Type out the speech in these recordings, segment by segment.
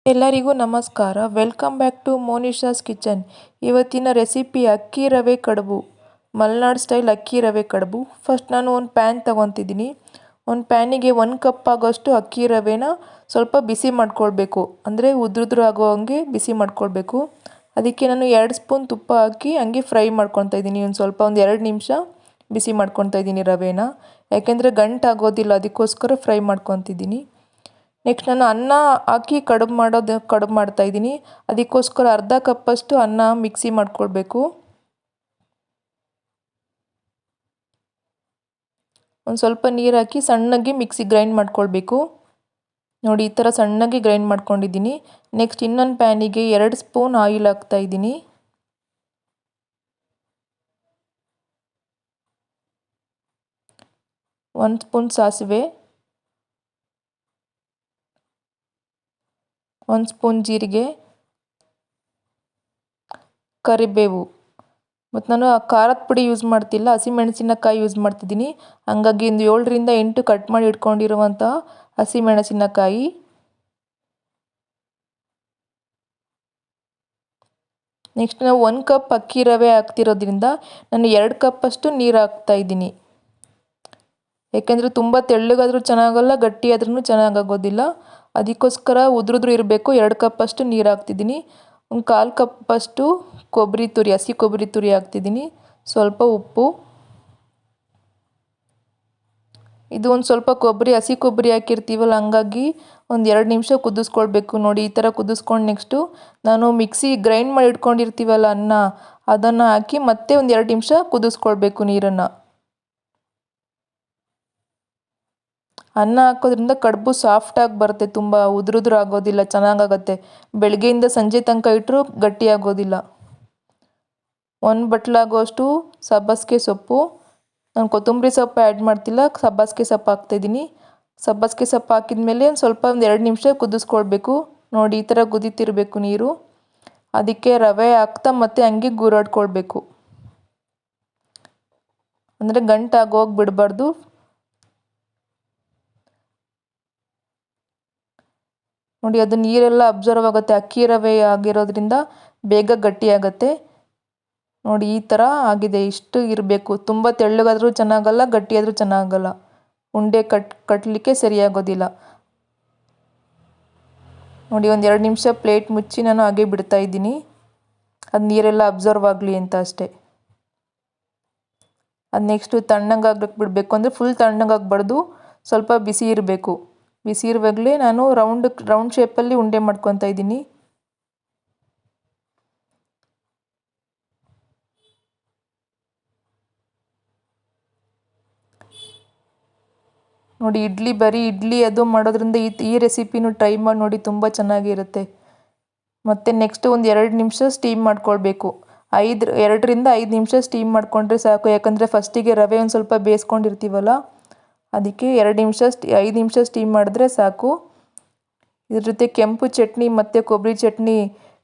ಎಲ್ಲರಿಗೂ ನಮಸ್ಕಾರ. Welcome back to Monisha's kitchen. ಇವತ್ತಿನ ರೆಸಿಪಿ ಅಕ್ಕಿ ರವೆ ಕಡುಬು, ಮಲೆನಾಡು ಸ್ಟೈಲ್ ಅಕ್ಕಿ ರವೆ ಕಡುಬು. ಫಸ್ಟ್ ನಾನು ಒಂದು ಪ್ಯಾನ್ ತಗೊತಿದ್ದೀನಿ. ಒಂದು ಪ್ಯಾನಿಗೆ 1 ಕಪ್ ಆಗೋಷ್ಟು ಅಕ್ಕಿ ರವೆನ ಸ್ವಲ್ಪ ಬಿಸಿ ಮಾಡ್ಕೊಳ್ಬೇಕು. ಅಂದರೆ ಉದುರು ಆಗೋ ಹಂಗೆ ಬಿಸಿ ಮಾಡ್ಕೊಳ್ಬೇಕು. ಅದಕ್ಕೆ ನಾನು 2 ಸ್ಪೂನ್ ತುಪ್ಪ ಹಾಕಿ ಹಂಗೆ ಫ್ರೈ ಮಾಡ್ಕೊತಾ ಇದ್ದೀನಿ. ಒಂದು 2 ನಿಮಿಷ ಬಿಸಿ ಮಾಡ್ಕೊತಾ ಇದ್ದೀನಿ ರವೆನ. ಯಾಕೆಂದರೆ ಗಂಟು ಆಗೋದಿಲ್ಲ, ಅದಕ್ಕೋಸ್ಕರ ಫ್ರೈ ಮಾಡ್ಕೊತಿದ್ದೀನಿ. ನೆಕ್ಸ್ಟ್ ನಾನು ಅನ್ನ ಹಾಕಿ ಕಡುಬು ಮಾಡ್ತಾ ಇದ್ದೀನಿ. ಅದಕ್ಕೋಸ್ಕರ ಅರ್ಧ ಕಪ್ಪಷ್ಟು ಅನ್ನ ಮಿಕ್ಸಿ ಮಾಡ್ಕೊಳ್ಬೇಕು. ಒಂದು ಸ್ವಲ್ಪ ನೀರು ಹಾಕಿ ಸಣ್ಣಗೆ ಮಿಕ್ಸಿ ಗ್ರೈಂಡ್ ಮಾಡ್ಕೊಳ್ಬೇಕು. ನೋಡಿ, ಈ ಥರ ಸಣ್ಣಗೆ ಗ್ರೈಂಡ್ ಮಾಡ್ಕೊಂಡಿದ್ದೀನಿ. ನೆಕ್ಸ್ಟ್ ಇನ್ನೊಂದು ಪ್ಯಾನಿಗೆ 2 ಸ್ಪೂನ್ ಆಯಿಲ್ ಹಾಕ್ತಾ ಇದ್ದೀನಿ. ಒಂದು ಸ್ಪೂನ್ ಸಾಸಿವೆ, 1 ಸ್ಪೂನ್ ಜೀರಿಗೆ, ಕರಿಬೇವು. ಮತ್ತು ನಾನು ಖಾರದ ಪುಡಿ ಯೂಸ್ ಮಾಡ್ತಿಲ್ಲ, ಹಸಿಮೆಣಸಿನಕಾಯಿ ಯೂಸ್ ಮಾಡ್ತಿದ್ದೀನಿ. ಹಾಗಾಗಿ ಒಂದು 7 ರಿಂದ 8 ಕಟ್ ಮಾಡಿ ಇಟ್ಕೊಂಡಿರುವಂತಹ ಹಸಿಮೆಣಸಿನಕಾಯಿ. ನೆಕ್ಸ್ಟ್ ನಾವು 1 ಕಪ್ ಅಕ್ಕಿ ರವೆ ಹಾಕ್ತಿರೋದ್ರಿಂದ ನಾನು 2 ಕಪ್ಪಷ್ಟು ನೀರು ಹಾಕ್ತಾ ಇದ್ದೀನಿ. ಯಾಕೆಂದರೆ ತುಂಬ ತೆಳ್ಳಗಾದರೂ ಚೆನ್ನಾಗಲ್ಲ, ಗಟ್ಟಿಯಾದ್ರೂ ಚೆನ್ನಾಗಾಗೋದಿಲ್ಲ. ಅದಕ್ಕೋಸ್ಕರ ಉದುರು ಇರಬೇಕು. 2 ಕಪ್ಪಷ್ಟು ನೀರು ಹಾಕ್ತಿದ್ದೀನಿ. ಒಂದು 1/4 ಕಪ್ಪಷ್ಟು ಹಸಿ ಕೊಬ್ಬರಿ ತುರಿ ಹಾಕ್ತಿದ್ದೀನಿ. ಸ್ವಲ್ಪ ಉಪ್ಪು. ಇದು ಒಂದು ಸ್ವಲ್ಪ ಹಸಿ ಕೊಬ್ಬರಿ ಹಾಕಿರ್ತೀವಲ್ಲ, ಹಂಗಾಗಿ ಒಂದು 2 ನಿಮಿಷ ಕುದಿಸ್ಕೊಳ್ಬೇಕು. ನೋಡಿ, ಈ ಥರ ಕುದಿಸ್ಕೊಂಡು ನೆಕ್ಸ್ಟು ನಾನು ಮಿಕ್ಸಿ ಗ್ರೈಂಡ್ ಮಾಡಿ ಇಟ್ಕೊಂಡಿರ್ತೀವಲ್ಲ ಅನ್ನ, ಅದನ್ನು ಹಾಕಿ ಮತ್ತೆ ಒಂದು 2 ನಿಮಿಷ ಕುದಿಸ್ಕೊಳ್ಬೇಕು ನೀರನ್ನು. ಅನ್ನ ಹಾಕೋದ್ರಿಂದ ಕಡುಬು ಸಾಫ್ಟಾಗಿ ಬರುತ್ತೆ, ತುಂಬ ಉದುರು ಆಗೋದಿಲ್ಲ, ಚೆನ್ನಾಗಾಗತ್ತೆ. ಬೆಳಗ್ಗೆಯಿಂದ ಸಂಜೆ ತನಕ ಇಟ್ಟರೂ ಗಟ್ಟಿ ಆಗೋದಿಲ್ಲ. 1 ಬಟ್ಲಾಗುವಷ್ಟು ಸಬ್ಬಸಿಗೆ ಸೊಪ್ಪು. ನಾನು ಕೊತ್ತಂಬರಿ ಸೊಪ್ಪು ಆ್ಯಡ್ ಮಾಡ್ತಿಲ್ಲ, ಸಬ್ಬಸಿಗೆ ಸೊಪ್ಪು ಹಾಕ್ತಾಯಿದ್ದೀನಿ. ಸಬ್ಬಸಿಗೆ ಸೊಪ್ಪು ಹಾಕಿದ್ಮೇಲೆ ಒಂದು 2 ನಿಮಿಷ ಕುದಿಸ್ಕೊಳ್ಬೇಕು. ನೋಡಿ, ಈ ಥರ ಕುದೀತಿರಬೇಕು ನೀರು. ಅದಕ್ಕೆ ರವೆ ಹಾಕ್ತಾ ಮತ್ತೆ ಹಂಗೆ ಗೂರಾಡ್ಕೊಳ್ಬೇಕು. ಅಂದರೆ ಗಂಟಾಗೋಗಿ ಬಿಡಬಾರ್ದು. ನೋಡಿ, ಅದು ನೀರೆಲ್ಲ ಅಬ್ಸರ್ವ್ ಆಗುತ್ತೆ. ಅಕ್ಕಿ ರವೆ ಆಗಿರೋದ್ರಿಂದ ಬೇಗ ಗಟ್ಟಿಯಾಗತ್ತೆ. ನೋಡಿ, ಈ ಥರ ಆಗಿದೆ. ಇಷ್ಟು ಇರಬೇಕು. ತುಂಬ ತೆಳ್ಳಗಾದರೂ ಚೆನ್ನಾಗಲ್ಲ, ಗಟ್ಟಿಯಾದರೂ ಚೆನ್ನಾಗಲ್ಲ. ಉಂಡೆ ಕಟ್ಟಲಿಕ್ಕೆ ಸರಿಯಾಗೋದಿಲ್ಲ. ನೋಡಿ, ಒಂದು 2 ನಿಮಿಷ ಪ್ಲೇಟ್ ಮುಚ್ಚಿ ನಾನು ಹಾಗೆ ಬಿಡ್ತಾ ಇದ್ದೀನಿ. ಅದು ನೀರೆಲ್ಲ ಅಬ್ಸರ್ವ್ ಆಗಲಿ ಅಂತ ಅಷ್ಟೇ. ಅದು ನೆಕ್ಸ್ಟು ತಣ್ಣಗಾಗಕ್ಕೆ ಬಿಡಬೇಕು. ಅಂದರೆ ಫುಲ್ ತಣ್ಣಗಾಗಬಾರ್ದು, ಸ್ವಲ್ಪ ಬಿಸಿ ಇರಬೇಕು. ಬಿಸಿ ಇರುವಾಗಲೇ ನಾನು ರೌಂಡ್ ಶೇಪಲ್ಲಿ ಉಂಡೆ ಮಾಡ್ಕೊತಾ ಇದ್ದೀನಿ. ನೋಡಿ, ಇಡ್ಲಿ ಅದು ಮಾಡೋದ್ರಿಂದ ಈ ರೆಸಿಪಿನೂ ಟ್ರೈ ಮಾಡಿ ನೋಡಿ, ತುಂಬ ಚೆನ್ನಾಗಿರುತ್ತೆ. ಮತ್ತು ನೆಕ್ಸ್ಟ್ ಒಂದು 2 ನಿಮಿಷ ಸ್ಟೀಮ್ ಮಾಡ್ಕೊಳ್ಬೇಕು. 2 ರಿಂದ 5 ನಿಮಿಷ ಸ್ಟೀಮ್ ಮಾಡಿಕೊಂಡ್ರೆ ಸಾಕು. ಯಾಕಂದರೆ ಫಸ್ಟಿಗೆ ರವೆ ಒಂದು ಸ್ವಲ್ಪ ಬೇಯಿಸ್ಕೊಂಡಿರ್ತೀವಲ್ಲ, ಅದಕ್ಕೆ 5 ನಿಮಿಷ ಸ್ಟೀಮ್ ಮಾಡಿದ್ರೆ ಸಾಕು. ಇದ್ರ ಜೊತೆ ಕೆಂಪು ಚಟ್ನಿ ಮತ್ತು ಕೊಬ್ಬರಿ ಚಟ್ನಿ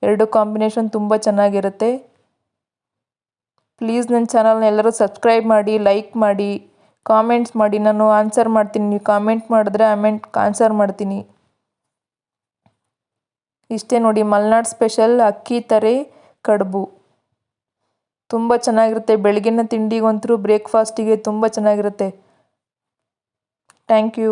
2 ಕಾಂಬಿನೇಷನ್ ತುಂಬ ಚೆನ್ನಾಗಿರುತ್ತೆ. ಪ್ಲೀಸ್ ನನ್ನ ಚಾನಲ್ನ ಎಲ್ಲರೂ ಸಬ್ಸ್ಕ್ರೈಬ್ ಮಾಡಿ, ಲೈಕ್ ಮಾಡಿ, ಕಾಮೆಂಟ್ಸ್ ಮಾಡಿ. ನಾನು ಆನ್ಸರ್ ಮಾಡ್ತೀನಿ. ನೀವು ಕಾಮೆಂಟ್ ಮಾಡಿದ್ರೆ ಆನ್ಸರ್ ಮಾಡ್ತೀನಿ. ಇಷ್ಟೇ ನೋಡಿ, ಮಲೆನಾಡು ಸ್ಪೆಷಲ್ ಅಕ್ಕಿ ತರೆ ಕಡುಬು. ತುಂಬ ಚೆನ್ನಾಗಿರುತ್ತೆ. ಬೆಳಗಿನ ತಿಂಡಿಗಂತೂ ಬ್ರೇಕ್ಫಾಸ್ಟಿಗೆ ತುಂಬ ಚೆನ್ನಾಗಿರುತ್ತೆ. Thank you.